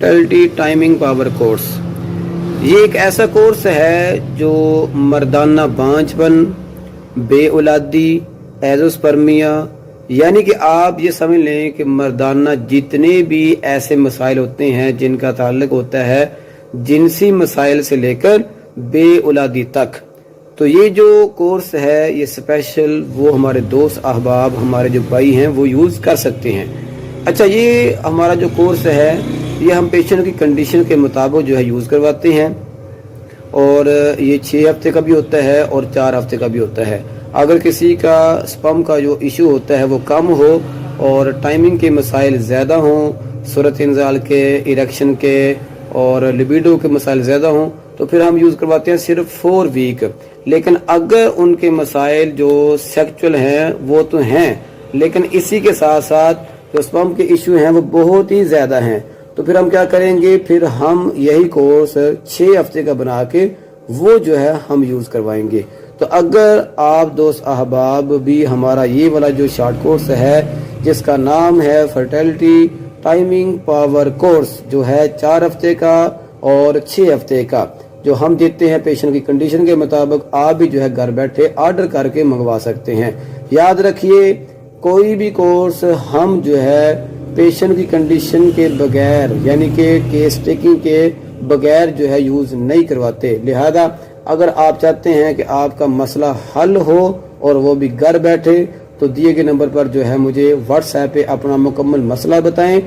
Fertility timing power course, ये एक ऐसा कोर्स है जो मर्दाना बांझपन, बे औलादी, एजोस्पर्मिया, यानी कि आप ये समझ लें कि मर्दाना जितने भी ऐसे मसाइल होते हैं जिनका ताल्लुक होता है जिनसी मसाइल से लेकर बे औलादी तक, तो ये जो कोर्स है ये स्पेशल वो हमारे दोस्त अहबाब, हमारे जो भाई हैं वो यूज़ कर सकते हैं। अच्छा, ये हमारा जो कोर्स है ये हम पेशेंट की कंडीशन के मुताबिक जो है यूज़ करवाते हैं, और ये 6 हफ्ते का भी होता है और 4 हफ्ते का भी होता है। अगर किसी का स्पर्म का जो इशू होता है वो कम हो और टाइमिंग के मसाइल ज़्यादा हों, सूरत इंजाल के, इरेक्शन के और लिबिडो के मसाइल ज़्यादा हों, तो फिर हम यूज़ करवाते हैं सिर्फ 4 वीक। लेकिन अगर उनके मसाइल जो सेक्चुअल हैं वो तो हैं, लेकिन इसी के साथ साथ जो स्पर्म के इशू हैं वो बहुत ही ज़्यादा हैं, तो फिर हम क्या करेंगे, फिर हम यही कोर्स 6 हफ्ते का बना के वो जो है हम यूज़ करवाएंगे। तो अगर आप दोस्त अहबाब भी हमारा ये वाला जो शॉर्ट कोर्स है जिसका नाम है फर्टिलिटी टाइमिंग पावर कोर्स, जो है 4 हफ्ते का और 6 हफ्ते का, जो हम देते हैं पेशेंट की कंडीशन के मुताबिक, आप भी जो है घर बैठे ऑर्डर करके मंगवा सकते हैं। याद रखिए, कोई भी कोर्स हम जो है पेशेंट की कंडीशन के बगैर, यानी कि केस टेकिंग के बगैर जो है यूज़ नहीं करवाते। लिहाजा अगर आप चाहते हैं कि आपका मसला हल हो और वो भी घर बैठे, तो दिए गए नंबर पर जो है मुझे व्हाट्सएप पे अपना मुकम्मल मसला बताएं।